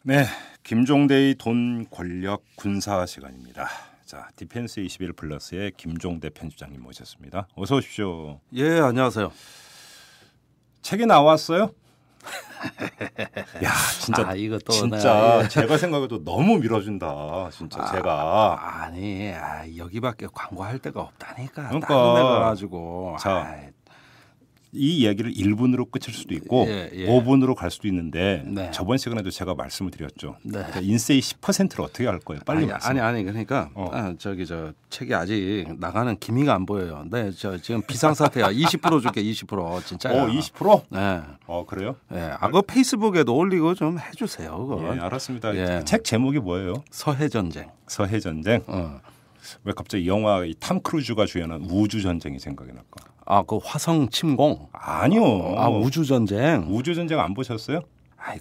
네, 김종대의 돈, 권력, 군사 시간입니다. 자, 디펜스 21 플러스의 김종대 편집장님 모셨습니다. 어서 오십시오. 예, 안녕하세요. 책이 나왔어요? 야, 진짜 이것도 진짜 제가 생각해도 너무 밀어준다. 진짜 제가 여기밖에 광고할 데가 없다니까. 그러니까. 다른 데 가가지고. 자, 이 얘기를 1분으로 끝일 수도 있고 예. 5분으로 갈 수도 있는데 네. 저번 시간에도 제가 말씀을 드렸죠. 네. 그러니까 인세이 10%를 어떻게 할 거예요? 빨리 말씀. 아니 그러니까 저 책이 아직 나가는 기미가 안 보여요. 네, 저 지금 비상사태야. 20% 줄게 20% 진짜야. 20%? 네. 그래요? 네. 그 페이스북에도 올리고 좀 해주세요. 그거. 예, 알았습니다. 예. 책 제목이 뭐예요? 서해 전쟁. 서해 전쟁. 왜 갑자기 영화 탐 크루즈가 주연한 우주 전쟁이 생각이 날까? 그 화성 침공. 아니요. 우주 전쟁. 우주 전쟁 안 보셨어요?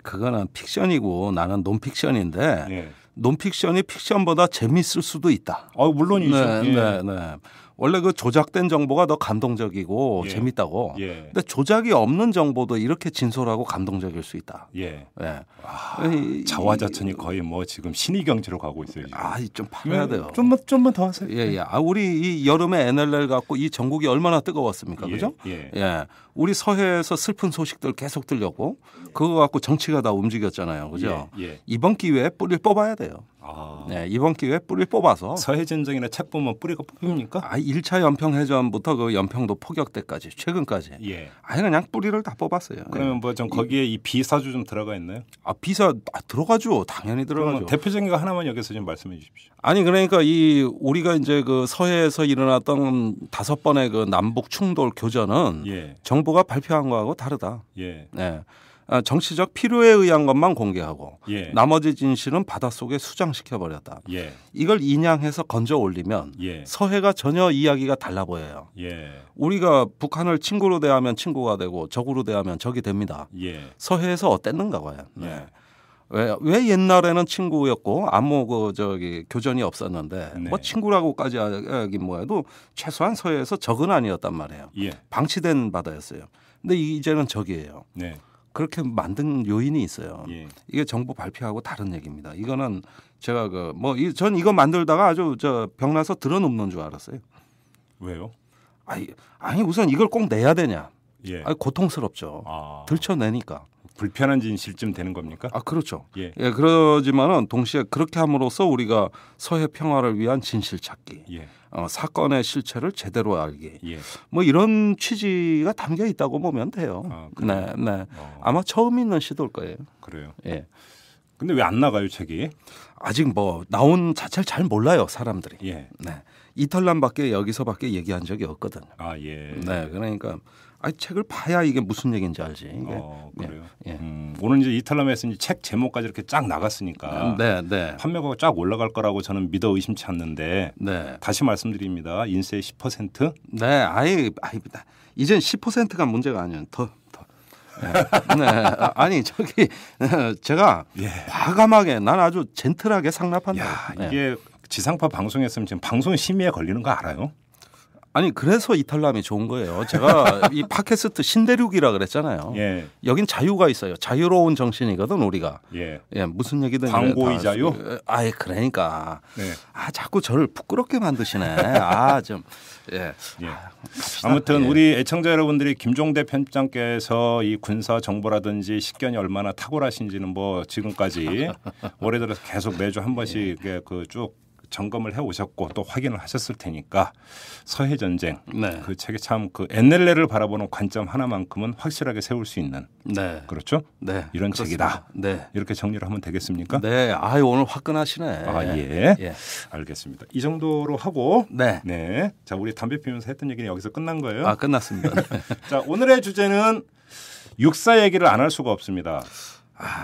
그거는 픽션이고 나는 논픽션인데 예. 논픽션이 픽션보다 재밌을 수도 있다. 물론이죠. 네. 원래 그 조작된 정보가 더 감동적이고 예. 재밌다고. 예. 근데 조작이 없는 정보도 이렇게 진솔하고 감동적일 수 있다. 예. 예. 자화자찬이 거의 뭐 지금 신의 경지로 가고 있어요. 지금. 좀 팔아야 돼요. 좀만 더 하세요. 예. 우리 이 여름에 NLL 갖고 이 전국이 얼마나 뜨거웠습니까, 그죠? 예. 우리 서해에서 슬픈 소식들 계속 들렸고 그거 갖고 정치가 다 움직였잖아요, 그죠? 예. 이번 기회에 뿌리를 뽑아야 돼요. 네, 이번 기회에 뿌리를 뽑아서 서해 전쟁이나 책 보면 뿌리가 뽑힙니까? 1차 연평 해전부터 그 연평도 포격 때까지 최근까지. 예. 그냥 뿌리를 다 뽑았어요. 그러면 뭐 좀 거기에 이 비사주 좀 들어가 있나요? 비사 들어가죠. 당연히 들어가죠. 대표적인 거 하나만 여기서 좀 말씀해 주십시오. 그러니까 우리가 이제 그 서해에서 일어났던 5번의 그 남북 충돌 교전은 정부가 발표한 거하고 다르다. 예. 네. 정치적 필요에 의한 것만 공개하고 나머지 진실은 바닷속에 수장시켜 버렸다. 이걸 인양해서 건져 올리면 서해가 전혀 이야기가 달라 보여요. 우리가 북한을 친구로 대하면 친구가 되고 적으로 대하면 적이 됩니다. 서해에서 어땠는가 봐요. 왜 옛날에는 친구였고 아무 교전이 없었는데 뭐 친구라고까지 하긴 뭐해도 최소한 서해에서 적은 아니었단 말이에요. 방치된 바다였어요. 근데 이제는 적이에요. 그렇게 만든 요인이 있어요. 이게 정부 발표하고 다른 얘기입니다. 이거는 제가 전 이거 만들다가 아주 병나서 들어눕는 줄 알았어요. 왜요? 우선 이걸 꼭 내야 되냐? 고통스럽죠. 들춰내니까. 불편한 진실쯤 되는 겁니까? 그렇죠. 그러지만은 동시에 그렇게 함으로써 우리가 서해 평화를 위한 진실 찾기, 사건의 실체를 제대로 알기, 뭐 이런 취지가 담겨 있다고 보면 돼요. 네. 아마 처음 있는 시도일 거예요. 그래요. 예. 근데 왜 안 나가요 책이? 아직 나온 자체를 잘 몰라요 사람들이. 네. 이탈남밖에 여기서밖에 얘기한 적이 없거든요. 네, 그러니까. 책을 봐야 이게 무슨 얘기인지 알지. 그래요. 오늘 이제 이탈남에서 책 제목까지 이렇게 쫙 나갔으니까 판매가가 쫙 올라갈 거라고 저는 믿어 의심치 않는데 다시 말씀드립니다. 인세 10%? 네, 이젠 10%가 문제가 아니에요. 더. 제가 과감하게 난 아주 젠틀하게 상납한다. 이게 지상파 방송했으면 지금 방송 심의에 걸리는 거 알아요? 그래서 이탈남이 좋은 거예요. 제가 이 팟캐스트 신대륙이라 그랬잖아요. 여긴 자유가 있어요. 자유로운 정신이거든 우리가. 무슨 얘기든 광고의 자유? 그러니까. 자꾸 저를 부끄럽게 만드시네. 아무튼 우리 애청자 여러분들이 김종대 편집장께서 이 군사 정보라든지 식견이 얼마나 탁월하신지는 뭐 지금까지 올해 들어서 계속 매주 한 번씩 쭉 점검을 해오셨고 또 확인을 하셨을 테니까 서해 전쟁 그 책에 참 그 NLL을 바라보는 관점 하나만큼은 확실하게 세울 수 있는 그렇죠? 이런 책이다. 이렇게 정리를 하면 되겠습니까? 오늘 화끈하시네. 알겠습니다. 이 정도로 하고 자 우리 담배 피우면서 했던 얘기는 여기서 끝난 거예요? 끝났습니다. 자 오늘의 주제는 육사 얘기를 안 할 수가 없습니다.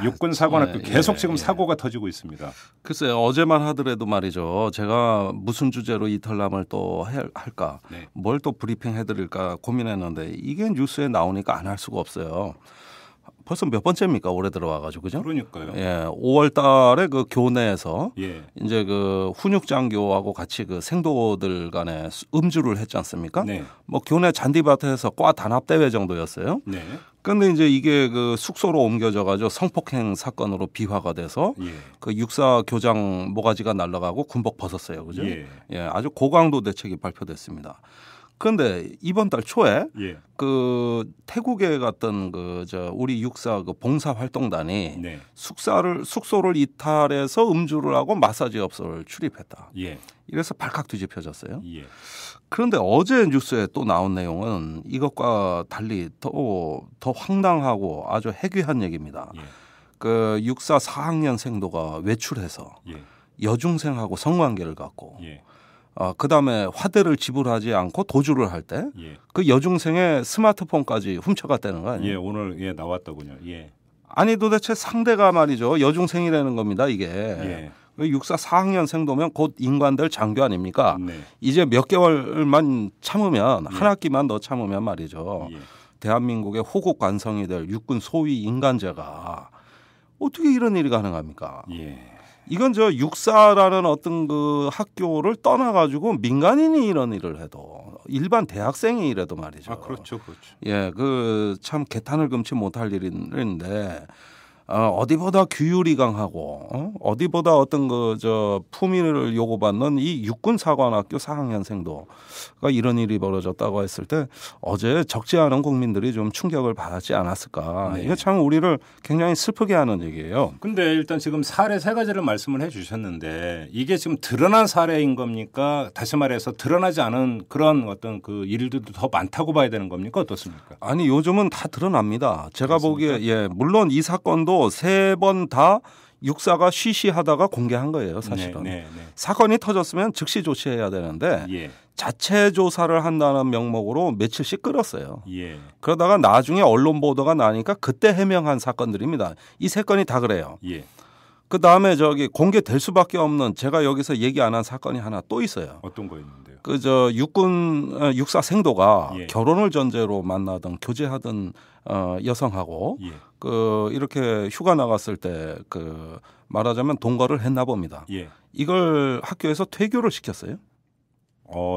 육군 사관학교 계속 지금 사고가 터지고 있습니다. 글쎄요. 어제만 하더라도 말이죠. 제가 무슨 주제로 이탈남을 또 할까 뭘 또 브리핑 해드릴까 고민했는데 이게 뉴스에 나오니까 안 할 수가 없어요. 벌써 몇 번째입니까? 올해 들어와가지고 그죠? 그러니까요. 5월 달에 그 교내에서 이제 그 훈육장교하고 같이 그 생도들 간에 음주를 했지 않습니까? 뭐 교내 잔디밭에서 과 단합 대회 정도였어요. 그런데 이제 이게 그 숙소로 옮겨져가지고 성폭행 사건으로 비화가 돼서 예. 그 육사 교장 모가지가 날아가고 군복 벗었어요, 그죠? 예. 예, 아주 고강도 대책이 발표됐습니다. 그런데 이번 달 초에 예. 그 태국에 갔던 그 우리 육사 그 봉사 활동단이 네. 숙소를 이탈해서 음주를 하고 마사지 업소를 출입했다. 예. 이래서 발칵 뒤집혀졌어요. 예. 그런데 어제 뉴스에 또 나온 내용은 이것과 달리 더 황당하고 아주 해괴한 얘기입니다. 예. 그 육사 4학년생도가 외출해서 예. 여중생하고 성관계를 갖고 예. 그다음에 화대를 지불하지 않고 도주를 할 때 그 예. 여중생의 스마트폰까지 훔쳐갔다는 거 아니에요? 예, 오늘 나왔더군요. 예. 아니 도대체 상대가 말이죠. 여중생이라는 겁니다. 이게. 예. 육사 4학년생도면 곧 인관될 장교 아닙니까? 네. 이제 몇 개월만 참으면 예. 한 학기만 더 참으면 말이죠. 예. 대한민국의 호국 관성이 될 육군 소위 인간제가 어떻게 이런 일이 가능합니까? 예. 이건 육사라는 어떤 그 학교를 떠나가지고 민간인이 이런 일을 해도 일반 대학생이 이래도 말이죠. 그렇죠, 그렇죠. 예, 그 참 개탄을 금치 못할 일인데 어디보다 규율이 강하고 어디보다 어떤 품위를 요구받는 이 육군사관학교 4학년생도가 이런 일이 벌어졌다고 했을 때 어제 적지 않은 국민들이 좀 충격을 받았지 않았을까. 네. 이거 참 우리를 굉장히 슬프게 하는 얘기예요. 근데 일단 지금 사례 세 가지를 말씀을 해 주셨는데 이게 지금 드러난 사례인 겁니까? 다시 말해서 드러나지 않은 그런 어떤 그 일들도 더 많다고 봐야 되는 겁니까? 어떻습니까? 아니 요즘은 다 드러납니다. 제가 그렇습니까? 보기에 물론 이 사건도 세 번 다 육사가 쉬쉬하다가 공개한 거예요, 사실은. 네. 사건이 터졌으면 즉시 조치해야 되는데 예. 자체 조사를 한다는 명목으로 며칠씩 끌었어요. 예. 그러다가 나중에 언론 보도가 나니까 그때 해명한 사건들입니다. 이 세 건이 다 그래요. 예. 그 다음에 공개될 수밖에 없는 제가 여기서 얘기 안 한 사건이 하나 또 있어요. 어떤 거 있는데요? 육사 생도가 예. 결혼을 전제로 만나던 교제하던 여성하고 예. 이렇게 휴가 나갔을 때 말하자면 동거를 했나 봅니다. 예. 이걸 학교에서 퇴교를 시켰어요.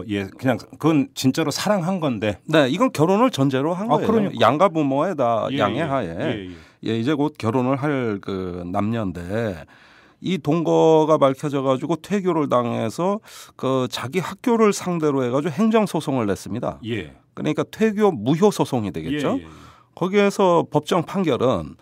예, 그냥 그건 진짜로 사랑한 건데. 네, 이건 결혼을 전제로 한 거예요. 그러니까. 양가 부모의 다 예, 양해하에 이제 곧 결혼을 할 그 남녀인데 이 동거가 밝혀져 가지고 퇴교를 당해서 자기 학교를 상대로 해가지고 행정 소송을 냈습니다. 예. 그러니까 퇴교 무효 소송이 되겠죠. 예. 거기에서 법정 판결은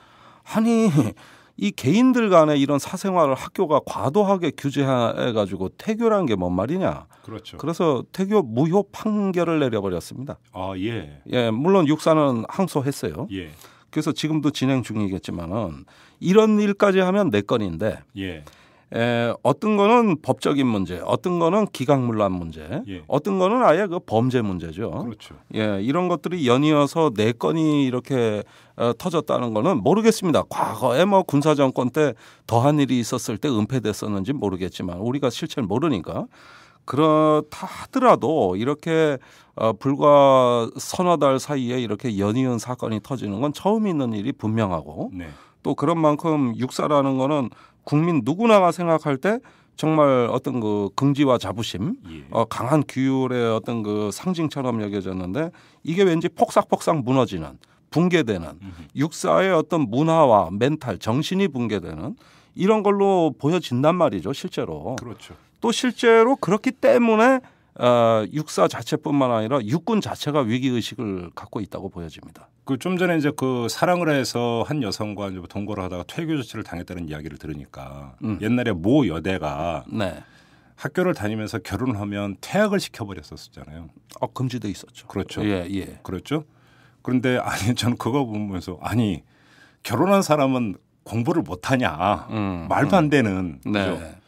이 개인들 간의 이런 사생활을 학교가 과도하게 규제해가지고 퇴교라는 게 뭔 말이냐. 그렇죠. 그래서 퇴교 무효 판결을 내려버렸습니다. 예. 예, 물론 육사는 항소했어요. 예. 그래서 지금도 진행 중이겠지만은 이런 일까지 하면 네 건인데 예. 어떤 거는 법적인 문제, 어떤 거는 기각문란 문제, 예. 어떤 거는 아예 그 범죄 문제죠. 그렇죠. 예, 이런 것들이 연이어서 네 건이 이렇게 터졌다는 거는 모르겠습니다. 과거에 군사 정권 때 더한 일이 있었을 때 은폐됐었는지 모르겠지만 우리가 실체를 모르니까 그렇다 하더라도 이렇게 불과 서너 달 사이에 이렇게 연이은 사건이 터지는 건 처음 있는 일이 분명하고 네. 또 그런 만큼 육사라는 거는 국민 누구나가 생각할 때 정말 어떤 그 긍지와 자부심, 강한 규율의 어떤 그 상징처럼 여겨졌는데 이게 왠지 폭삭폭삭 무너지는 붕괴되는 육사의 어떤 문화와 멘탈, 정신이 붕괴되는 이런 걸로 보여진단 말이죠, 실제로. 그렇죠. 또 실제로 그렇기 때문에 육사 자체뿐만 아니라 육군 자체가 위기 의식을 갖고 있다고 보여집니다. 좀 전에 이제 사랑을 해서 한 여성과 이제 동거를 하다가 퇴교 조치를 당했다는 이야기를 들으니까 옛날에 모 여대가 네. 학교를 다니면서 결혼을 하면 퇴학을 시켜버렸었잖아요. 금지돼 있었죠. 그렇죠. 예. 그렇죠. 그런데 저는 그거 보면서 결혼한 사람은 공부를 못하냐 말도 안 되는. 네. 그죠?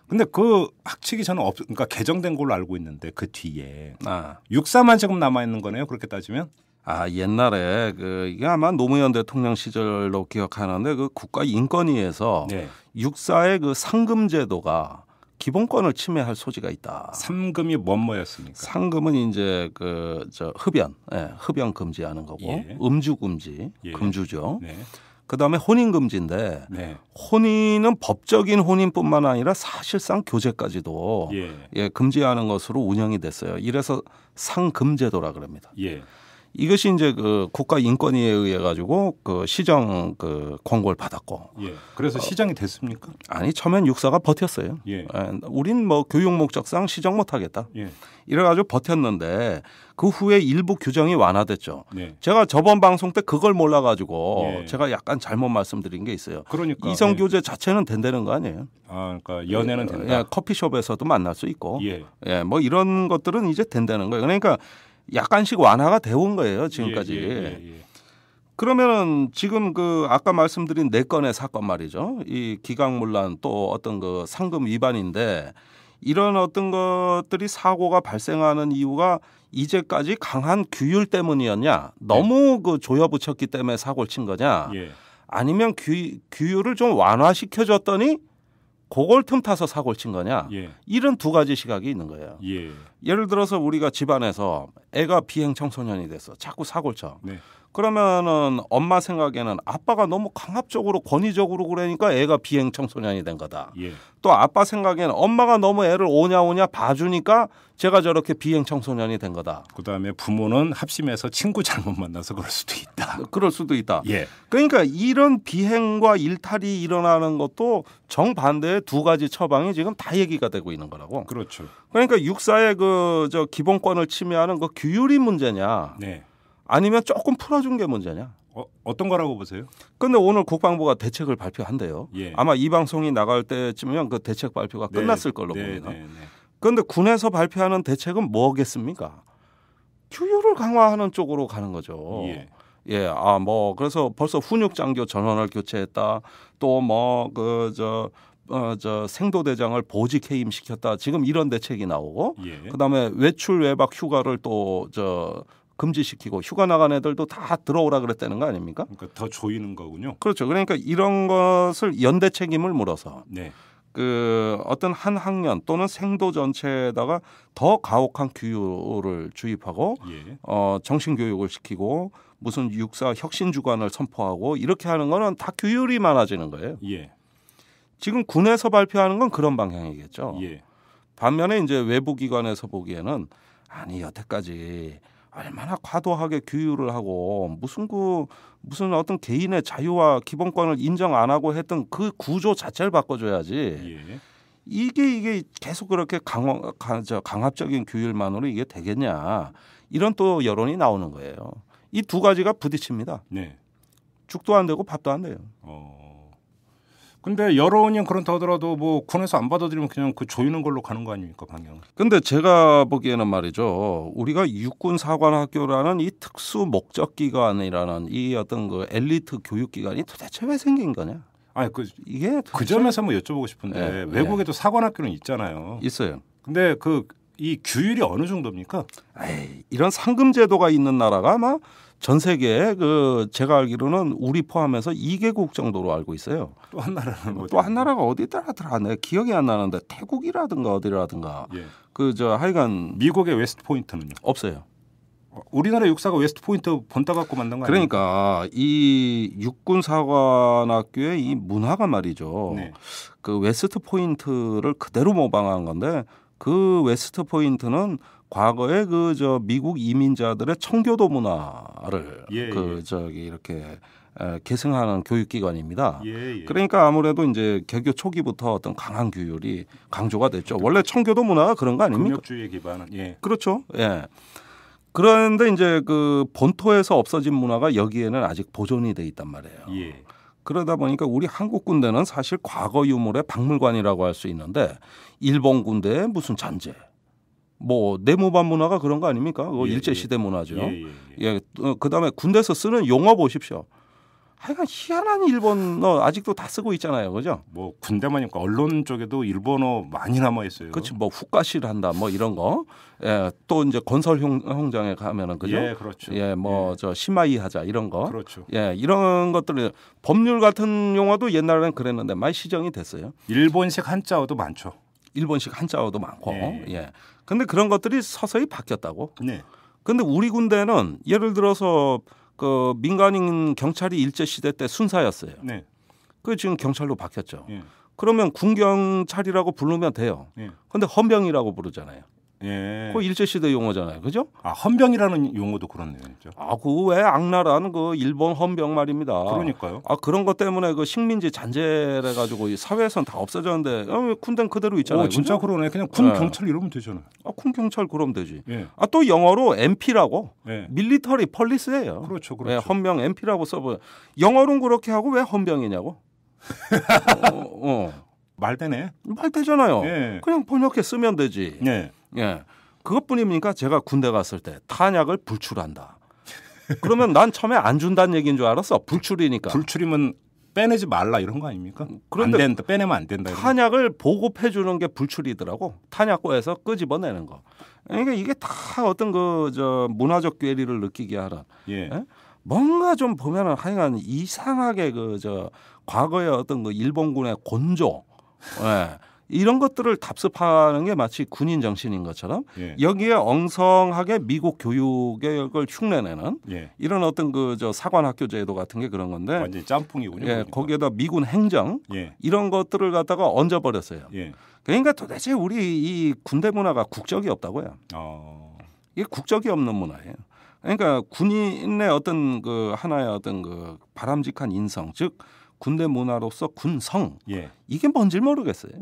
근데 그 학칙이 저는 그러니까 개정된 걸로 알고 있는데 그 뒤에 육사만 지금 남아 있는 거네요. 그렇게 따지면. 옛날에 이게 아마 노무현 대통령 시절로 기억하는데 국가인권위에서 육사의 상금 제도가 기본권을 침해할 소지가 있다. 상금이 뭐였습니까? 상금은 이제 흡연 금지하는 거고 음주 금지, 금주죠. 네. 그다음에 혼인 금지인데 혼인은 법적인 혼인뿐만 아니라 사실상 교제까지도 금지하는 것으로 운영이 됐어요. 이래서 상금제도라 그럽니다. 이것이 이제 그 국가인권위에 의해 가지고 그 시정 그 권고를 받았고. 예. 그래서 시정이 됐습니까? 아니 처음엔 육사가 버텼어요. 예. 우린 뭐 교육 목적상 시정 못하겠다. 예. 이래가지고 버텼는데 그 후에 일부 규정이 완화됐죠. 예. 제가 저번 방송 때 그걸 몰라가지고 예. 제가 약간 잘못 말씀드린 게 있어요. 그러니까 이성 교제 자체는 된다는 거 아니에요? 아, 그러니까 연애는 된다. 예, 커피숍에서도 만날 수 있고, 예, 뭐 이런 것들은 이제 된다는 거예요. 그러니까 약간씩 완화가 되어 온 거예요 지금까지. 그러면은 지금 그 아까 말씀드린 4건의 사건 말이죠. 이 기각문란 또 어떤 그 상금 위반인데 이런 어떤 것들이 사고가 발생하는 이유가 이제까지 강한 규율 때문이었냐? 너무 그 조여붙였기 때문에 사고를 친 거냐? 아니면 규율을 좀 완화시켜줬더니 그걸 틈타서 사고를 친 거냐? 이런 두 가지 시각이 있는 거예요. 예를 들어서 우리가 집안에서 애가 비행 청소년이 돼서 자꾸 사고를 쳐. 그러면은 엄마 생각에는 아빠가 너무 강압적으로 권위적으로 그러니까 애가 비행 청소년이 된 거다. 또 아빠 생각에는 엄마가 너무 애를 오냐오냐 봐주니까 제가 저렇게 비행 청소년이 된 거다. 그다음에 부모는 합심해서 친구 잘못 만나서 그럴 수도 있다. 그럴 수도 있다. 그러니까 이런 비행과 일탈이 일어나는 것도 정반대의 두 가지 처방이 지금 다 얘기가 되고 있는 거라고. 그렇죠. 그러니까 육사의 그 저 기본권을 침해하는 그 규율이 문제냐? 아니면 조금 풀어준 게 문제냐? 어떤 거라고 보세요? 그런데 오늘 국방부가 대책을 발표한대요. 아마 이 방송이 나갈 때쯤이면 그 대책 발표가 끝났을 걸로 봅니다. 그런데 군에서 발표하는 대책은 뭐겠습니까? 규율을 강화하는 쪽으로 가는 거죠. 뭐 그래서 벌써 훈육 장교 전원을 교체했다. 또 뭐 저 생도대장을 보직 해임시켰다. 지금 이런 대책이 나오고, 그다음에 외출 외박 휴가를 또 금지시키고 휴가 나간 애들도 다 들어오라 그랬다는 거 아닙니까? 그러니까 더 조이는 거군요. 그렇죠. 그러니까 이런 것을 연대 책임을 물어서 그 어떤 한 학년 또는 생도 전체에다가 더 가혹한 규율을 주입하고 정신 교육을 시키고 무슨 육사 혁신 주간을 선포하고 이렇게 하는 거는 다 규율이 많아지는 거예요. 지금 군에서 발표하는 건 그런 방향이겠죠. 반면에 이제 외부 기관에서 보기에는 아니 여태까지 얼마나 과도하게 규율을 하고 무슨 어떤 개인의 자유와 기본권을 인정 안 하고 했던 그 구조 자체를 바꿔줘야지. 이게 계속 그렇게 강압적인 규율만으로 이게 되겠냐? 이런 또 여론이 나오는 거예요. 이 두 가지가 부딪힙니다. 죽도 안 되고 밥도 안 돼요. 근데 여론이 그렇다 하더라도 뭐 군에서 안 받아들이면 그냥 그 조이는 걸로 가는 거 아닙니까 방향? 근데 제가 보기에는 말이죠. 우리가 육군사관학교라는 이 특수 목적 기관이라는 이 어떤 그 엘리트 교육 기관이 도대체 왜 생긴 거냐? 아니 이게 그 점에서 한번 여쭤보고 싶은데 외국에도 사관학교는 있잖아요. 있어요. 근데 이 규율이 어느 정도입니까? 이런 상금 제도가 있는 나라가 아마 전 세계에 제가 알기로는 우리 포함해서 2개국 정도로 알고 있어요. 또 한 나라는 또 한 나라가 어디더라? 내 기억이 안 나는데 태국이라든가 어디라든가. 하여간 미국의 웨스트 포인트는요? 없어요. 우리나라 육사가 웨스트 포인트 본따 갖고 만든 거 아니에요? 그러니까 이 육군사관학교의 이 문화가 말이죠. 그 웨스트 포인트를 그대로 모방한 건데 그 웨스트 포인트는 과거에 미국 이민자들의 청교도 문화를 이렇게 계승하는 교육기관입니다. 그러니까 아무래도 이제 개교 초기부터 어떤 강한 규율이 강조가 됐죠. 원래 청교도 문화가 그런 거 아닙니까? 금욕주의에 기반한. 그렇죠. 그런데 이제 그 본토에서 없어진 문화가 여기에는 아직 보존이 돼 있단 말이에요. 그러다 보니까 우리 한국 군대는 사실 과거 유물의 박물관이라고 할 수 있는데 일본 군대의 무슨 잔재. 뭐 내무반 문화가 그런 거 아닙니까? 그거 일제 시대 문화죠. 그다음에 군대에서 쓰는 용어 보십시오. 하여간 희한한 일본어 아직도 다 쓰고 있잖아요, 그죠? 뭐 군대만이니까 언론 쪽에도 일본어 많이 남아 있어요. 그렇지, 뭐 훅가시를 한다, 뭐 이런 거. 또 이제 건설 현장에 가면은 그죠? 그렇죠. 저 시마이 하자 이런 거. 그렇죠. 이런 것들이 법률 같은 용어도 옛날에는 그랬는데 많이 시정이 됐어요. 일본식 한자어도 많죠. 일본식 한자어도 많고. 근데 그런 것들이 서서히 바뀌었다고. 근데 우리 군대는 예를 들어서 그 민간인 경찰이 일제 시대 때 순사였어요. 그 지금 경찰로 바뀌었죠. 그러면 군경찰이라고 부르면 돼요. 근데 헌병이라고 부르잖아요. 예. 그 일제시대 용어잖아요. 그죠? 아, 헌병이라는 용어도 그렇네요. 진짜. 아, 그 왜 악랄한 그 일본 헌병 말입니다. 그러니까요. 아, 그런 것 때문에 그 식민지 잔재해 가지고 사회에선 다 없어졌는데 군대는 그대로 있잖아요. 진짜 그죠? 그러네. 그냥 군 경찰 이러면 되잖아요. 아, 군 경찰 그러면 되지. 예. 아, 또 영어로 MP라고. 예. 밀리터리 펄리스예요. 그렇죠. 예, 헌병 MP라고 써보. 영어로는 그렇게 하고 왜 헌병이냐고? 말되네. 말되잖아요. 예. 그냥 번역해 쓰면 되지. 예. 예. 그것뿐입니까? 제가 군대 갔을 때 탄약을 불출한다. 그러면 난 처음에 안 준다는 얘기인 줄 알았어. 불출이니까. 불출이면 빼내지 말라 이런 거 아닙니까? 그런데 안 된다. 빼내면 안 된다. 탄약을 보급해 주는 게 불출이더라고. 탄약고에서 끄집어내는 거. 그러니까 이게 다 어떤 문화적 괴리를 느끼게 하는. 예. 예? 뭔가 좀 보면은 하여간 이상하게 과거의 어떤 일본군의 곤조. 예. 이런 것들을 답습하는 게 마치 군인 정신인 것처럼 예. 여기에 엉성하게 미국 교육을 흉내내는 예. 이런 어떤 사관학교 제도 같은 게 그런 건데 완전히 짬뽕이군요. 예, 거기에다 미군 행정 예. 이런 것들을 갖다가 얹어버렸어요. 예. 그러니까 도대체 우리 이 군대 문화가 국적이 없다고요. 이게 국적이 없는 문화예요. 그러니까 군인의 어떤 하나의 어떤 바람직한 인성, 즉 군대 문화로서 군성 예. 이게 뭔지 모르겠어요.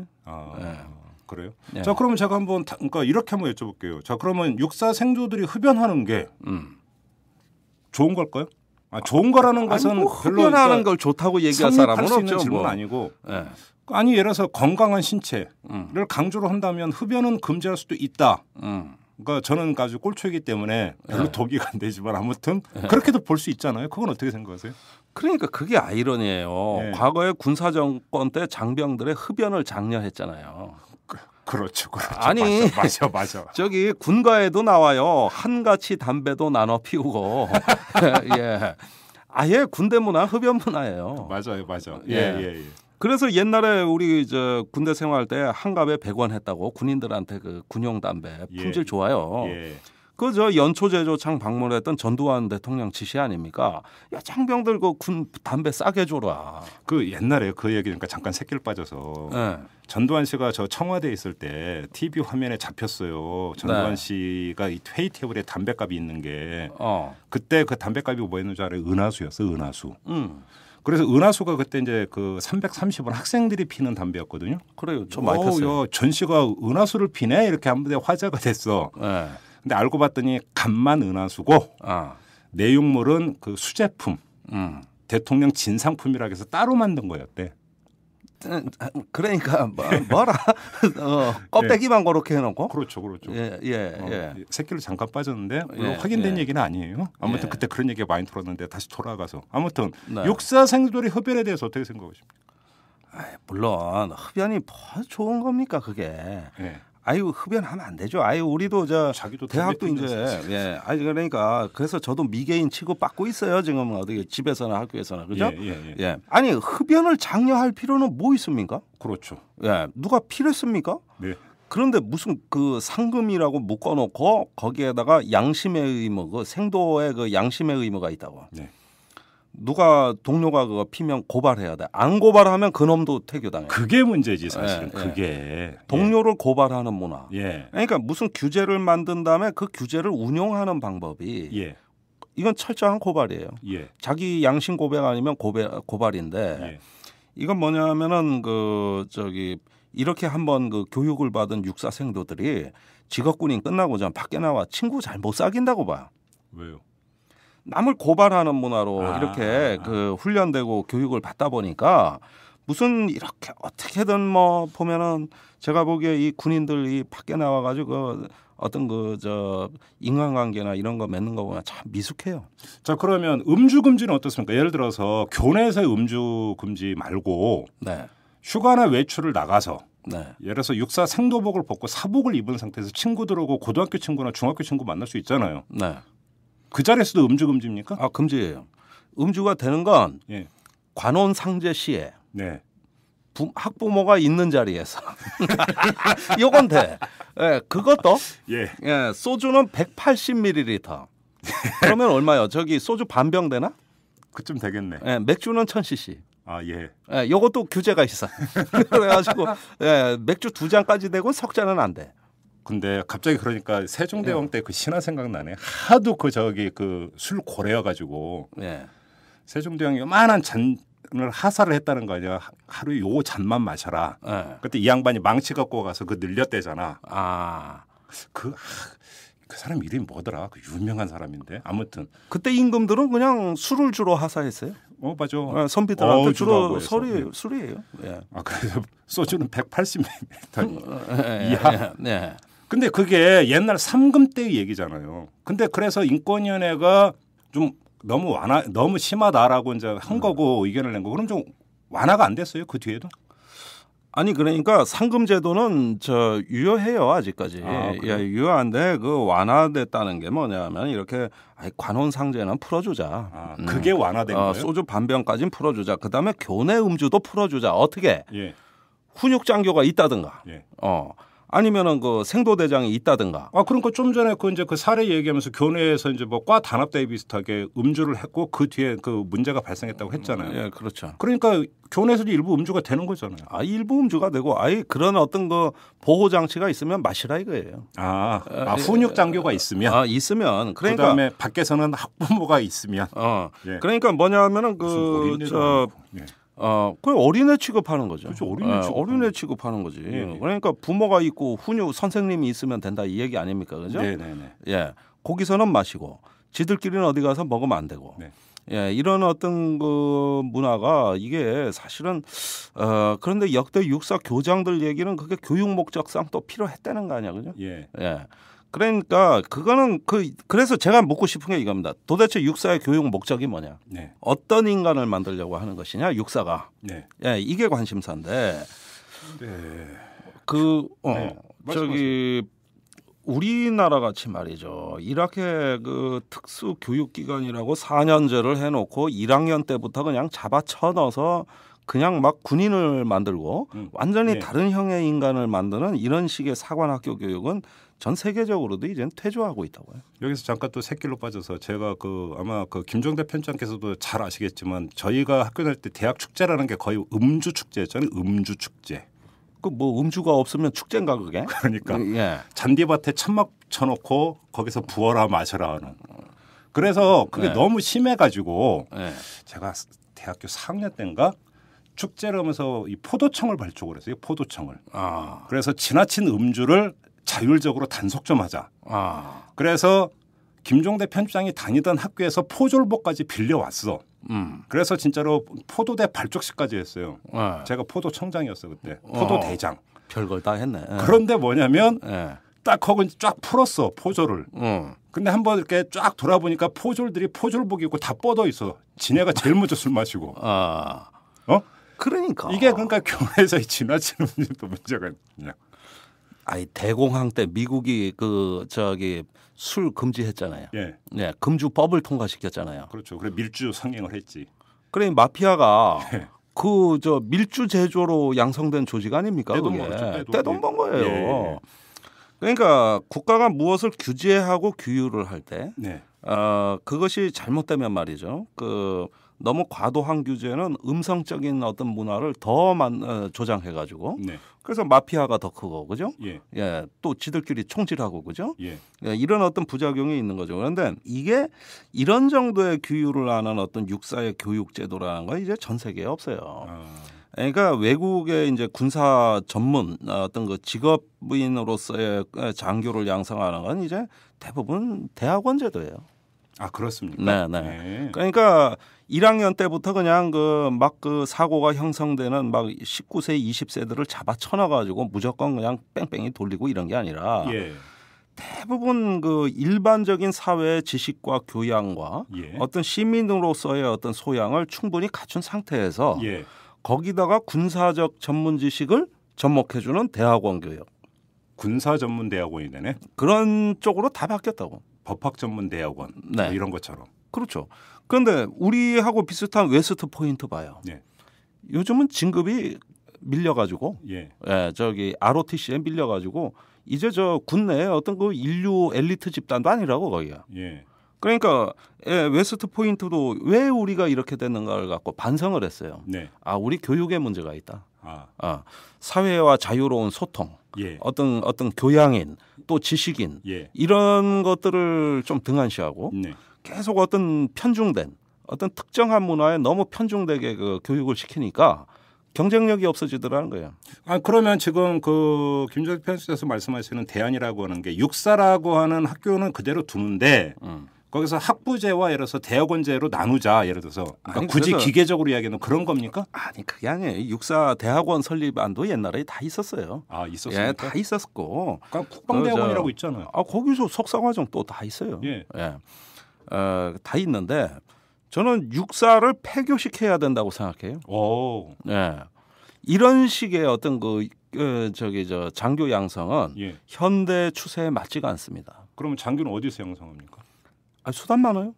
예. 그래요? 예. 자, 그러면 제가 그러니까 이렇게 한번 여쭤볼게요. 자, 그러면 육사 생조들이 흡연하는 게 좋은 걸까요? 아, 좋은 거라는 것은 뭐 별로 흡연하는 걸 좋다고 얘기할 사람은 없죠. 질문 아니고. 예. 아니 예를 들어서 건강한 신체를 강조를 한다면 흡연은 금지할 수도 있다. 그러니까 저는 아주 꼴초이기 때문에 별로 동의가 안 되지만 아무튼 그렇게도 볼 수 있잖아요. 그건 어떻게 생각하세요? 그러니까 그게 아이러니예요. 네. 과거에 군사정권 때 장병들의 흡연을 장려했잖아요. 그렇죠. 아니 맞아. 저기 군가에도 나와요. 한가치 담배도 나눠 피우고. 예. 아예 군대 문화 흡연 문화예요. 맞아요. 예. 그래서 옛날에 우리 군대 생활 때 한갑에 100원 했다고 군인들한테 군용 담배 품질 좋아요. 예. 연초 제조창 방문했던 전두환 대통령 지시 아닙니까? 야, 장병들 군 담배 싸게 줘라. 옛날에 그 얘기니까 잠깐 새길 빠져서 네. 전두환 씨가 저 청와대에 있을 때 TV 화면에 잡혔어요. 전두환 네. 씨가 이 회의 테이블에 담배값이 있는 게 그때 그 담배값이 뭐였는 줄 알아요? 은하수였어, 은하수. 그래서 은하수가 그때 이제 330원 학생들이 피는 담배였거든요. 그래요. 좀 많이 폈어요. 전 씨가 은하수를 피네 이렇게 한번 화제가 됐어. 네. 근데 알고 봤더니 간만 은하수고 내용물은 수제품, 대통령 진상품이라고 해서 따로 만든 거였대. 그러니까 뭐라 껍데기만 예. 그렇게 해놓고. 그렇죠. 예. 새끼를 잠깐 빠졌는데 확인된 얘기는 아니에요. 아무튼 그때 그런 얘기가 많이 돌았는데 다시 돌아가서 아무튼 네. 육사 생조리 흡연에 대해서 어떻게 생각하십니까? 물론 흡연이 뭐 좋은 겁니까 그게. 예. 아유 흡연하면 안 되죠. 아유 우리도 대학도 이제 그러니까 그래서 저도 미개인 취급 받고 있어요. 지금 어떻게 집에서나 학교에서나 그죠? 예. 아니 흡연을 장려할 필요는 뭐 있습니까? 그렇죠. 예. 누가 필요했습니까? 네. 그런데 무슨 상금이라고 묶어놓고 거기에다가 양심의 의무, 생도의 양심의 의무가 있다고. 네. 누가 동료가 그거 피면 고발해야 돼. 안 고발하면 그놈도 퇴교당해. 그게 문제지 사실은. 그게 동료를 고발하는 문화. 그러니까 무슨 규제를 만든 다음에 그 규제를 운용하는 방법이 이건 철저한 고발이에요. 자기 양심 고백 아니면 고발인데 이건 뭐냐면은 이렇게 한번 교육을 받은 육사 생도들이 직업군인 끝나고자 밖에 나와 친구 잘 못 사귄다고 봐요. 왜요? 남을 고발하는 문화로 이렇게 훈련되고 교육을 받다 보니까 무슨 이렇게 어떻게든 보면은 제가 보기에 이 군인들이 밖에 나와가지고 어떤 인간관계나 이런 거 맺는 거 보면 참 미숙해요. 자, 그러면 음주 금지는 어떻습니까? 예를 들어서 교내에서의 음주 금지 말고 휴가나 외출을 나가서 예를 들어서 육사 생도복을 벗고 사복을 입은 상태에서 친구들하고 고등학교 친구나 중학교 친구 만날 수 있잖아요. 그 자리에서도 음주 금지입니까? 아, 금지예요. 음주가 되는 건 관원 상제 시에 학부모가 있는 자리에서 요건 돼. 그것도 소주는 180ml. 그러면 얼마요? 소주 반병 되나? 그쯤 되겠네. 맥주는 1000cc. 아, 예. 요것도 규제가 있어. 그래가지고 맥주 2잔까지 되고 석잔은 안 돼. 근데 갑자기 그러니까 세종대왕 때 그 신화 생각나네. 하도 그 저기 그 술 고래여가지고 세종대왕이 요만한 잔을 하사를 했다는 거 아니야. 하루에 요 잔만 마셔라. 그때 이 양반이 망치 갖고 가서 그 늘렸대잖아. 그 사람 이름이 뭐더라? 그 유명한 사람인데 아무튼 그때 임금들은 그냥 술을 주로 하사했어요. 맞아. 선비들한테 주로 술이에요. 그래서 소주는 180ml 이하. 근데 그게 옛날 삼금 때의 얘기잖아요. 근데 그래서 인권위원회가 좀 너무 심하다라고 이제 한 거고 의견을 낸 거. 그럼 좀 완화가 안 됐어요? 그 뒤에도? 아니 그러니까 상금제도는 유효해요 아직까지. 유효한데 그 완화됐다는 게 뭐냐면 이렇게 관혼상제는 풀어주자. 그게 완화된 거예요? 소주 반병까지는 풀어주자. 그다음에 교내 음주도 풀어주자. 어떻게? 훈육장교가 있다든가. 아니면은 그 생도대장이 있다든가. 그러니까 좀 전에 그 사례 얘기하면서 교내에서 이제 뭐 과 단합대회 비슷하게 음주를 했고 그 뒤에 그 문제가 발생했다고 했잖아요. 그렇죠. 그러니까 교내에서도 일부 음주가 되는 거잖아요. 일부 음주가 되고 그런 어떤 그 보호 장치가 있으면 마시라 이거예요. 훈육 장교가 있으면. 있으면. 그러니까 그다음에 밖에서는 학부모가 있으면. 그러니까 뭐냐면은 그 어린애 취급하는 거죠. 그렇죠. 어린애 취급하는 거지. 그러니까 부모가 있고 훈육 선생님이 있으면 된다 이 얘기 아닙니까, 그죠? 거기서는 마시고 지들끼리는 어디 가서 먹으면 안 되고. 이런 어떤 그 문화가 이게 사실은 그런데 역대 육사 교장들 얘기는 그게 교육 목적상 또 필요했다는 거 아니야, 그죠? 그러니까 그거는 그래서 제가 묻고 싶은 게 이겁니다. 도대체 육사의 교육 목적이 뭐냐? 어떤 인간을 만들려고 하는 것이냐? 육사가. 이게 관심사인데. 우리나라 같이 말이죠. 이렇게 그 특수 교육 기관이라고 4년제를 해놓고 1학년 때부터 그냥 잡아쳐 넣어서 그냥 막 군인을 만들고 완전히 다른 형의 인간을 만드는 이런 식의 사관학교 교육은 전 세계적으로도 이제 퇴조하고 있다고요. 여기서 잠깐 또 새길로 빠져서 제가 아마 김종대 편장께서도 잘 아시겠지만 저희가 학교 다닐 때 대학 축제라는 게 거의 음주 축제였잖아요. 음주 축제. 음주가 없으면 축제인가 그게? 그러니까 잔디밭에 천막 쳐놓고 거기서 부어라 마셔라 하는. 그래서 그게 너무 심해가지고 제가 대학교 4학년 때인가 축제를 하면서 이 포도청을 발족을 했어요. 포도청을. 그래서 지나친 음주를 자율적으로 단속 좀 하자. 그래서 김종대 편집장이 다니던 학교에서 포졸복까지 빌려왔어. 그래서 진짜로 포도대 발족식까지 했어요. 제가 포도청장이었어 그때. 포도대장. 별걸 다 했네. 그런데 뭐냐면 딱 거기 쫙 풀었어 포졸을. 근데 한번 이렇게 쫙 돌아보니까 포졸들이 포졸복 입고 다 뻗어 있어. 지네가 제일 먼저 술 마시고. 그러니까 이게 그러니까 교내에서 지나친 음주도 문제가 있냐. 대공황 때 미국이 술 금지했잖아요. 금주법을 통과시켰잖아요. 그렇죠. 그래 밀주 상행을 했지. 그래 마피아가 밀주 제조로 양성된 조직 아닙니까? 떼돈 번 거예요. 그러니까 국가가 무엇을 규제하고 규율을 할 때 그것이 잘못되면 말이죠. 너무 과도한 규제는 음성적인 어떤 문화를 더 조장해가지고 그래서 마피아가 더 크고 그죠? 또 지들끼리 총질하고 그죠? 이런 어떤 부작용이 있는 거죠. 그런데 이게 이런 정도의 규율을 하는 어떤 육사의 교육 제도라는 건 이제 전 세계에 없어요. 그러니까 외국의 이제 군사 전문 어떤 그 직업인으로서의 장교를 양성하는 건 이제 대부분 대학원 제도예요. 그렇습니까? 그러니까 1학년 때부터 그냥 그 사고가 형성되는 막 19세, 20세들을 잡아 쳐놔가지고 무조건 그냥 뺑뺑이 돌리고 이런 게 아니라 대부분 그 일반적인 사회의 지식과 교양과 어떤 시민으로서의 어떤 소양을 충분히 갖춘 상태에서 거기다가 군사적 전문 지식을 접목해주는 대학원 교육. 군사 전문 대학원이 되네. 그런 쪽으로 다 바뀌었다고. 법학 전문 대학원 뭐 이런 것처럼. 그렇죠. 그런데 우리하고 비슷한 웨스트 포인트 봐요. 요즘은 진급이 밀려가지고 ROTC에 밀려가지고 이제 국내에 어떤 그 인류 엘리트 집단도 아니라고 거기가. 그러니까 웨스트 포인트도 왜 우리가 이렇게 됐는가를 갖고 반성을 했어요. 우리 교육에 문제가 있다. 사회와 자유로운 소통, 예. 어떤 교양인 또 지식인 예. 이런 것들을 좀 등한시하고 네. 계속 어떤 편중된 어떤 특정한 문화에 너무 편중되게 그 교육을 시키니까 경쟁력이 없어지더라는 거예요. 그러면 지금 그 김종대 편집장께서 말씀하시는 대안이라고 하는 게 육사라고 하는 학교는 그대로 두는데 거기서 학부제와 예를 들어서 대학원제로 나누자 예를 들어서 그러니까 굳이 기계적으로 이야기하는 그런 겁니까? 아니 그게 아니에요. 육사 대학원 설립안도 옛날에 다 있었어요. 있었습니까? 예, 다 있었고. 그러니까 국방대학원이라고 있잖아요. 거기서 석사과정 또 다 있어요. 예. 다 있는데 저는 육사를 폐교시켜야 된다고 생각해요. 오. 예. 이런 식의 어떤 장교 양성은 예. 현대 추세에 맞지가 않습니다. 그러면 장교는 어디서 양성합니까? 수단 많아요.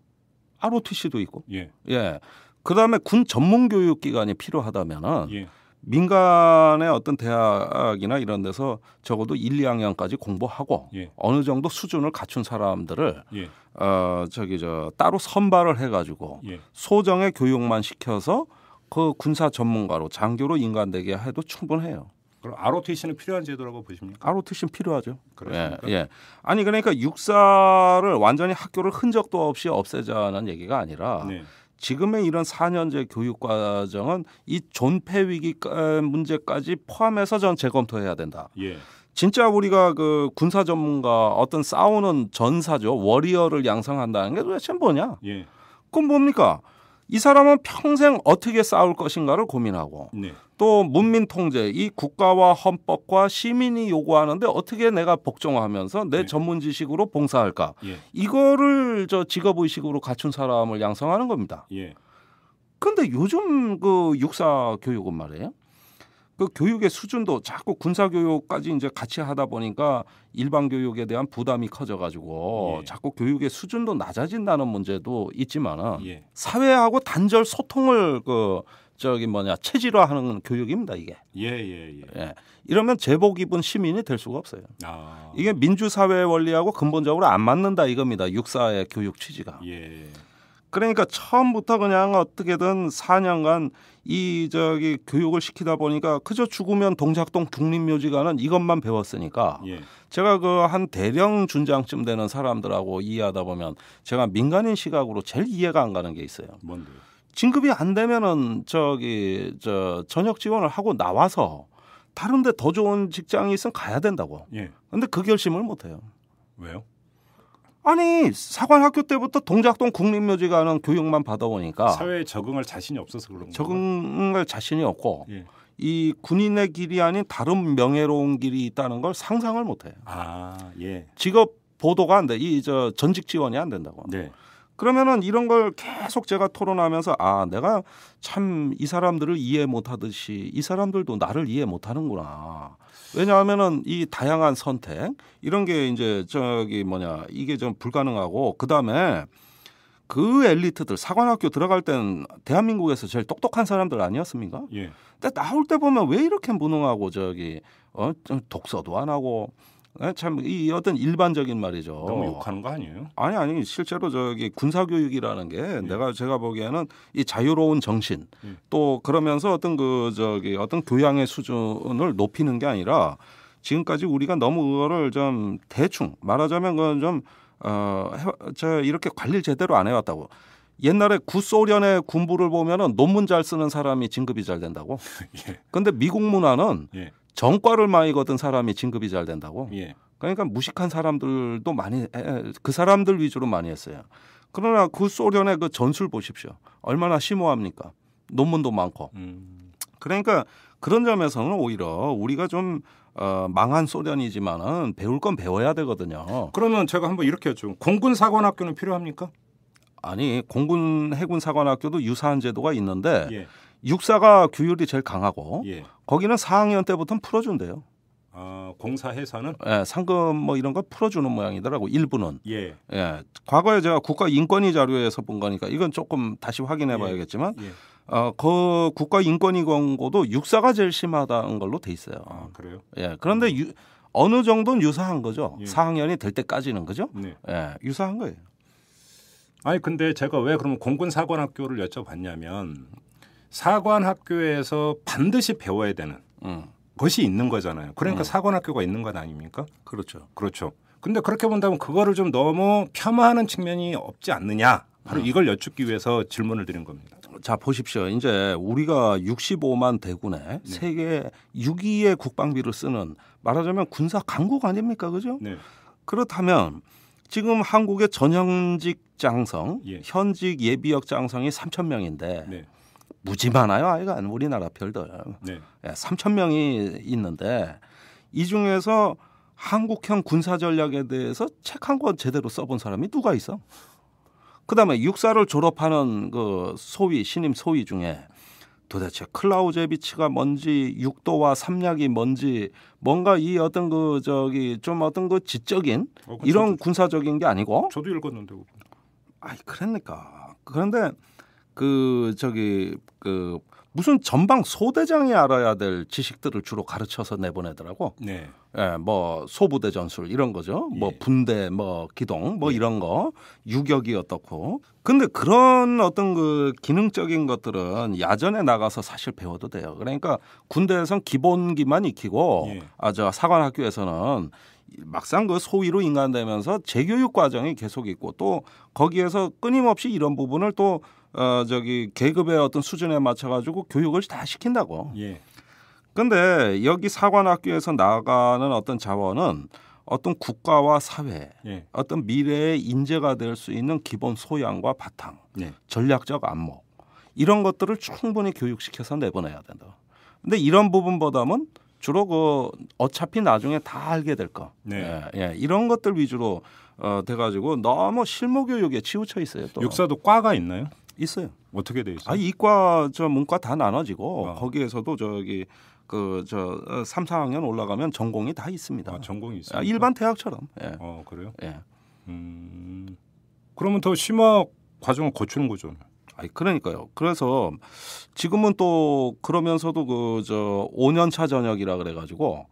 ROTC도 있고. 예. 예. 그다음에 군 전문 교육 기관이 필요하다면은 예. 민간의 어떤 대학이나 이런 데서 적어도 1, 2학년까지 공부하고 예. 어느 정도 수준을 갖춘 사람들을 예. 따로 선발을 해가지고 예. 소정의 교육만 시켜서 그 군사 전문가로 장교로 인간되게 해도 충분해요. 그럼 ROTC는 필요한 제도라고 보십니까? ROTC는 필요하죠. 그렇습니까? 예. 아니 그러니까 육사를 완전히 학교를 흔적도 없이 없애자는 얘기가 아니라 네. 지금의 이런 4년제 교육 과정은 이 존폐 위기 문제까지 포함해서 전 재검토해야 된다. 예. 진짜 우리가 그 군사 전문가 어떤 싸우는 전사죠. 워리어를 양성한다는 게 도대체 뭐냐? 예. 그건 뭡니까? 이 사람은 평생 어떻게 싸울 것인가를 고민하고 네. 또 문민 통제, 이 국가와 헌법과 시민이 요구하는데 어떻게 내가 복종하면서 내 전문 지식으로 봉사할까? 예. 이거를 직업 의식으로 갖춘 사람을 양성하는 겁니다. 예. 그런데 요즘 그 육사 교육은 말이에요. 그 교육의 수준도 자꾸 군사 교육까지 이제 같이 하다 보니까 일반 교육에 대한 부담이 커져가지고 예. 자꾸 교육의 수준도 낮아진다는 문제도 있지만은 예. 사회하고 단절 소통을 체질화하는 교육입니다 이게. 예. 이러면 제복 입은 시민이 될 수가 없어요. 이게 민주사회의 원리하고 근본적으로 안 맞는다 이겁니다. 육사의 교육 취지가. 예. 그러니까 처음부터 그냥 어떻게든 4년간 교육을 시키다 보니까 그저 죽으면 동작동 국립묘지가는 이것만 배웠으니까 예. 제가 그 한 대령 준장쯤 되는 사람들하고 이해하다 보면 제가 민간인 시각으로 제일 이해가 안 가는 게 있어요. 뭔데요? 진급이 안 되면은 전역 지원을 하고 나와서 다른데 더 좋은 직장이 있으면 가야 된다고. 예. 근데 그 결심을 못 해요. 왜요? 아니 사관학교 때부터 동작동 국립묘지가는 교육만 받아보니까 사회에 적응할 자신이 없어서 그런 거예요. 적응할 자신이 없고 예. 이 군인의 길이 아닌 다른 명예로운 길이 있다는 걸 상상을 못해요. 예. 직업 보도가 안 돼. 전직 지원이 안 된다고. 네. 그러면은 이런 걸 계속 제가 토론하면서 내가 참 이 사람들을 이해 못하듯이 이 사람들도 나를 이해 못하는구나. 왜냐하면은 이 다양한 선택 이런 게 이제 이게 좀 불가능하고 그다음에 그 엘리트들 사관학교 들어갈 때는 대한민국에서 제일 똑똑한 사람들 아니었습니까? 예. 근데 나올 때 보면 왜 이렇게 무능하고 독서도 안 하고 참 이 어떤 일반적인 말이죠. 너무 욕하는 거 아니에요? 아니 실제로 군사 교육이라는 게 제가 보기에는 이 자유로운 정신 또 그러면서 어떤 어떤 교양의 수준을 높이는 게 아니라 지금까지 우리가 너무 그거를 좀 대충 말하자면 그건 좀 이렇게 관리를 제대로 안 해왔다고. 옛날에 구소련의 군부를 보면은 논문 잘 쓰는 사람이 진급이 잘 된다고. 그런데 미국 문화는 전과를 많이 거둔 사람이 진급이 잘 된다고. 그러니까 무식한 사람들도 많이 그 사람들 위주로 많이 했어요. 그러나 구소련의 그 전술 보십시오. 얼마나 심오합니까? 논문도 많고. 그러니까 그런 점에서는 오히려 우리가 좀 망한 소련이지만은 배울 건 배워야 되거든요. 그러면 제가 한번 이렇게 여쭤요. 공군 사관학교는 필요합니까? 아니 공군 해군 사관학교도 유사한 제도가 있는데 육사가 규율이 제일 강하고 거기는 4학년 때부터는 풀어준대요. 공사 해사는? 상금 이런 걸 풀어주는 모양이더라고 일부는. 과거에 제가 국가인권위 자료에서 본 거니까 이건 조금 다시 확인해봐야겠지만 그 국가인권위 권고도 육사가 제일 심하다는 걸로 돼 있어요. 그래요? 그런데 어느 정도는 유사한 거죠. 4학년이 될 때까지는 그죠? 유사한 거예요. 아니 근데 제가 왜 그러면 공군 사관학교를 여쭤봤냐면 사관학교에서 반드시 배워야 되는 것이 있는 거잖아요. 그러니까 사관학교가 있는 것 아닙니까? 그렇죠. 그렇죠. 근데 그렇게 본다면 그거를 좀 너무 폄하하는 측면이 없지 않느냐. 바로 이걸 여쭙기 위해서 질문을 드린 겁니다. 자, 보십시오. 이제 우리가 65만 대군에 네. 세계 6위의 국방비를 쓰는 말하자면 군사 강국 아닙니까? 그죠? 네. 그렇다면 지금 한국의 전현직 장성, 예. 현직 예비역 장성이 3,000명인데 네. 무지 많아요. 아이가 우리나라 별들. 네. 3,000명이 있는데 이 중에서 한국형 군사 전략에 대해서 책 한 권 제대로 써본 사람이 누가 있어? 그다음에 육사를 졸업하는 그 소위 신임 소위 중에 도대체 클라우제비치가 뭔지 육도와 삼략이 뭔지 뭔가 이 어떤 그 저기 좀 어떤 그 지적인 이런 저도, 군사적인 게 아니고 저도 읽었는데. 아이 그러니까 그런데 그 저기 그 무슨 전방 소대장이 알아야 될 지식들을 주로 가르쳐서 내보내더라고. 네. 예, 뭐 소부대 전술 이런 거죠. 예. 뭐 분대 뭐 기동 뭐 예. 이런 거 유격이 어떻고. 근데 그런 어떤 그 기능적인 것들은 야전에 나가서 사실 배워도 돼요. 그러니까 군대에선 기본기만 익히고 예. 저 사관학교에서는 막상 그 소위로 인간되면서 재교육 과정이 계속 있고 또 거기에서 끊임없이 이런 부분을 또 저기 계급의 어떤 수준에 맞춰가지고 교육을 다 시킨다고. 예. 근데 여기 사관학교에서 나가는 어떤 자원은 어떤 국가와 사회, 예. 어떤 미래의 인재가 될 수 있는 기본 소양과 바탕, 예. 전략적 안목 이런 것들을 충분히 교육시켜서 내보내야 된다. 근데 이런 부분보다는 주로 그 어차피 나중에 다 알게 될 거, 네. 예, 예, 이런 것들 위주로 돼가지고 너무 실무 교육에 치우쳐 있어요. 또 육사도 과가 있나요? 있어요. 어떻게 돼 있어요? 이과 저 문과 다 나눠지고 거기에서도 저기 그 저 3, 4학년 올라가면 전공이 다 있습니다. 전공이 있어요. 일반 대학처럼. 예. 그래요? 예. 그러면 더 심화 과정을 거치는 거죠. 그러니까요. 그래서 지금은 또 그러면서도 그 저 5년차 전역이라 그래가지고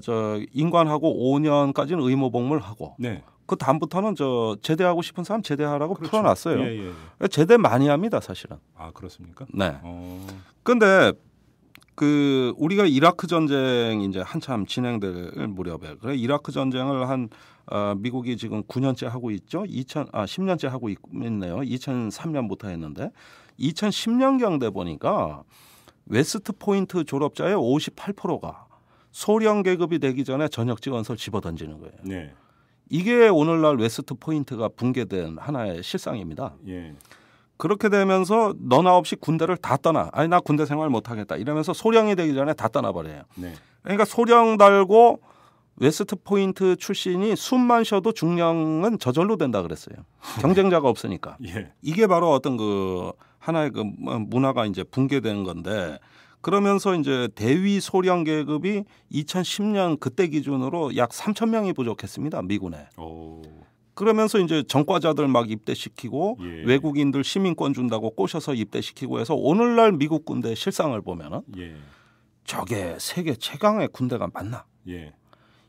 저 인관하고 5년까지는 의무복무를 하고. 네. 그 다음부터는 저 제대하고 싶은 사람 제대하라고 그렇죠. 풀어놨어요. 예, 예. 제대 많이 합니다, 사실은. 아 그렇습니까? 네. 그런데 그 우리가 이라크 전쟁 이제 한참 진행될 무렵에 그래 이라크 전쟁을 한 미국이 지금 9년째 하고 있죠. 10년째 하고 있네요. 2003년부터 했는데 2010년경 돼 보니까 웨스트 포인트 졸업자의 58%가 소령 계급이 되기 전에 전역 지원서를 집어던지는 거예요. 네. 이게 오늘날 웨스트 포인트가 붕괴된 하나의 실상입니다. 예. 그렇게 되면서 너나 없이 군대를 다 떠나. 나 군대 생활 못하겠다. 이러면서 소령이 되기 전에 다 떠나버려요. 네. 그러니까 소령 달고 웨스트 포인트 출신이 숨만 쉬어도 중령은 저절로 된다 그랬어요. 경쟁자가 없으니까. 예. 이게 바로 어떤 그 하나의 그 문화가 이제 붕괴된 건데 그러면서 이제 대위 소령 계급이 2010년 그때 기준으로 약 3,000명이 부족했습니다. 미군에. 오. 그러면서 이제 전과자들 막 입대시키고 예. 외국인들 시민권 준다고 꼬셔서 입대시키고 해서 오늘날 미국 군대 실상을 보면은 예. 저게 세계 최강의 군대가 맞나? 예.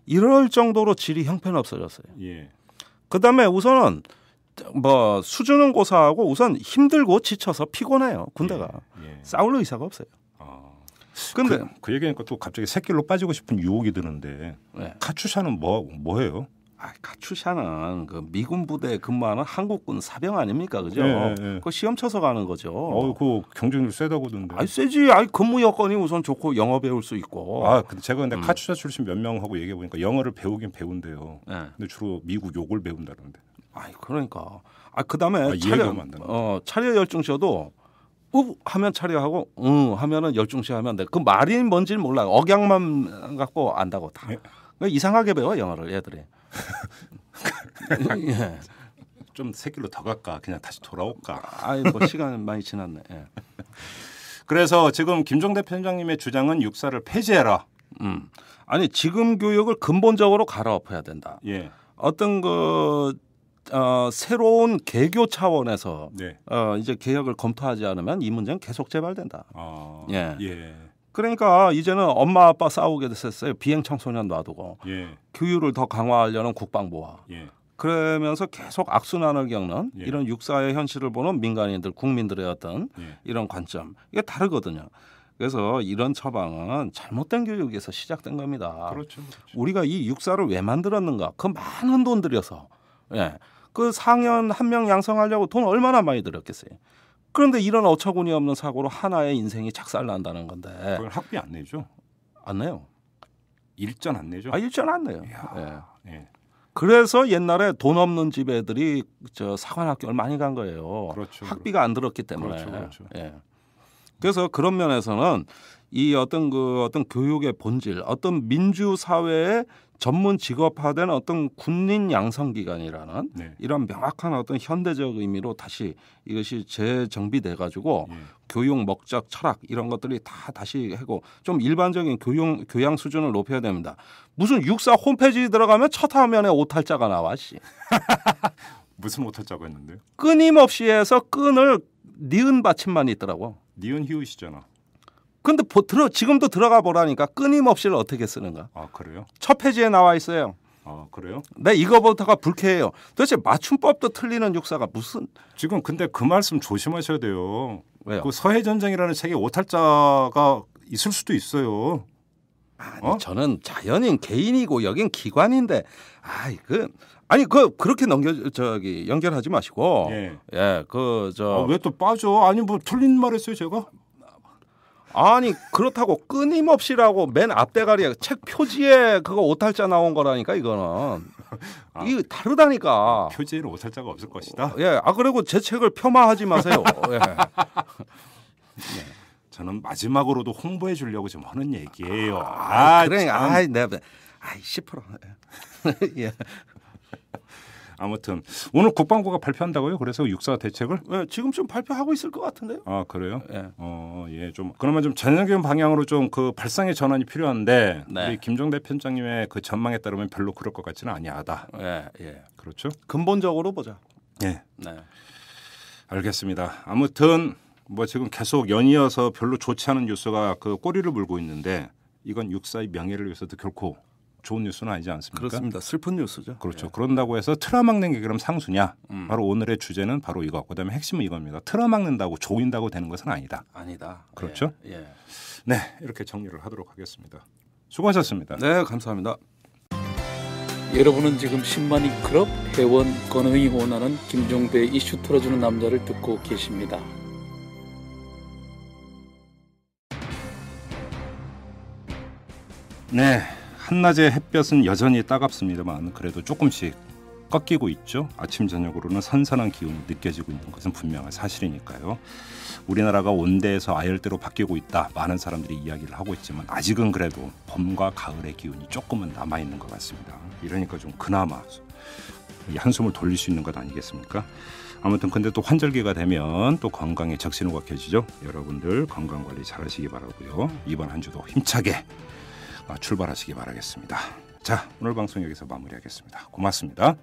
이럴 정도로 질이 형편없어졌어요. 예. 그다음에 우선은 뭐 수준은 고사하고 우선 힘들고 지쳐서 피곤해요. 군대가. 예. 싸울 의사가 없어요. 근데 그 얘기하니까 또 갑자기 새길로 빠지고 싶은 유혹이 드는데 네. 카츄샤는 뭐예요? 카츄샤는 그 미군 부대에 근무하는 한국군 사병 아닙니까, 그죠? 네, 네. 그거 시험 쳐서 가는 거죠. 그 경쟁률 세다고던데. 세지. 근무 여건이 우선 좋고 영어 배울 수 있고. 근데 제가 근데 카츄샤 출신 몇 명하고 얘기해 보니까 영어를 배우긴 배운대요. 네. 근데 주로 미국 욕을 배운다는데. 그러니까. 그다음에 차려 열중시어도 하면 차려하고 하면은 열중시 하면 돼. 그 말이 뭔지는 몰라요. 억양만 갖고 안다고 다. 예? 이상하게 배워 영어를 애들이. 예. 좀 새길로 더 갈까? 그냥 다시 돌아올까? 뭐 시간 많이 지났네. 예. 그래서 지금 김종대 편장님의 주장은 육사를 폐지해라. 지금 교육을 근본적으로 갈아엎어야 된다. 예. 어떤 새로운 개교 차원에서 네. 이제 개혁을 검토하지 않으면 이 문제는 계속 재발된다. 예. 그러니까 이제는 엄마 아빠 싸우게 됐었어요. 비행 청소년 놔두고 예. 교육을 더 강화하려는 국방부와 예. 그러면서 계속 악순환을 겪는 이런 육사의 현실을 보는 민간인들, 국민들의 어떤 이런 관점 이게 다르거든요. 그래서 이런 처방은 잘못된 교육에서 시작된 겁니다. 그렇죠. 우리가 이 육사를 왜 만들었는가? 그 많은 돈 들여서 그 상현 한 명 양성하려고 돈 얼마나 많이 들였겠어요. 그런데 이런 어처구니 없는 사고로 하나의 인생이 작살난다는 건데. 그걸 학비 안 내죠? 안 내요. 일전 안 내죠? 일전 안 내요. 그래서 옛날에 돈 없는 집 애들이 사관학교를 많이 간 거예요. 그렇죠. 학비가 안 들었기 때문에. 그렇죠. 그래서 그런 면에서는 이 어떤 교육의 본질, 어떤 민주 사회의 전문 직업화된 어떤 군인 양성기관이라는 이런 명확한 어떤 현대적 의미로 다시 이것이 재정비돼 가지고 교육 목적, 철학 이런 것들이 다 다시 하고 좀 일반적인 교양 수준을 높여야 됩니다. 무슨 육사 홈페이지 들어가면 첫 화면에 오탈자가 나와. 무슨 오탈자가 있는데요? 끊임없이 해서 끈을 니은 받침만 있더라고. 니은 히읗이잖아. 근데 지금도 들어가 보라니까 끊임없이를 어떻게 쓰는가? 아, 그래요? 첫 페이지에 나와 있어요. 아, 그래요? 네, 이거부터가 불쾌해요. 도대체 맞춤법도 틀리는 육사가 무슨? 지금 근데 그 말씀 조심하셔야 돼요. 왜요? 그 서해전쟁이라는 책에 오탈자가 있을 수도 있어요. 저는 자연인 개인이고 여긴 기관인데, 그렇게 연결하지 마시고, 왜 또 빠져? 아니 뭐 틀린 말했어요 제가? 아니 그렇다고 끊임없이라고 맨 앞대가리에 책 표지에 그거 오탈자 나온 거라니까 이거는. 이거 다르다니까. 표지에는 오탈자가 없을 것이다. 그리고 제 책을 폐마하지 마세요. 저는 마지막으로도 홍보해 주려고 지금 하는 얘기예요. 그래, 10%. 예. 아무튼 오늘 국방부가 발표한다고요? 그래서 육사 대책을? 지금쯤 발표하고 있을 것 같은데요. 아, 그래요? 좀 그러면 좀 전형적인 방향으로 좀 그 발상의 전환이 필요한데 우리 김종대 편장님의 그 전망에 따르면 별로 그럴 것 같지는 아니하다. 그렇죠? 근본적으로 보자. 네. 알겠습니다. 아무튼 뭐 지금 계속 연이어서 별로 좋지 않은 뉴스가 그 꼬리를 물고 있는데 이건 육사의 명예를 위해서도 결코 좋은 뉴스는 아니지 않습니까? 그렇습니다. 슬픈 뉴스죠. 그렇죠. 그런다고 해서 틀어막는 게 그럼 상수냐? 바로 오늘의 주제는 바로 이거. 그다음에 핵심은 이겁니다. 틀어막는다고 조인다고 되는 것은 아니다. 그렇죠? 네, 이렇게 정리를 하도록 하겠습니다. 수고하셨습니다. 네, 감사합니다. 여러분은 지금 10만이 클럽 회원 권은희 원하는 김종대 이슈 털어주는 남자를 듣고 계십니다. 네. 한낮의 햇볕은 여전히 따갑습니다만 그래도 조금씩 꺾이고 있죠. 아침 저녁으로는 선선한 기운이 느껴지고 있는 것은 분명한 사실이니까요. 우리나라가 온대에서 아열대로 바뀌고 있다. 많은 사람들이 이야기를 하고 있지만 아직은 그래도 봄과 가을의 기운이 조금은 남아있는 것 같습니다. 이러니까 좀 그나마 한숨을 돌릴 수 있는 것 아니겠습니까? 아무튼 근데 또 환절기가 되면 또 건강에 적신호가 켜지죠. 여러분들 건강관리 잘하시기 바라고요. 이번 한 주도 힘차게 출발하시기 바라겠습니다. 자, 오늘 방송 여기서 마무리하겠습니다. 고맙습니다.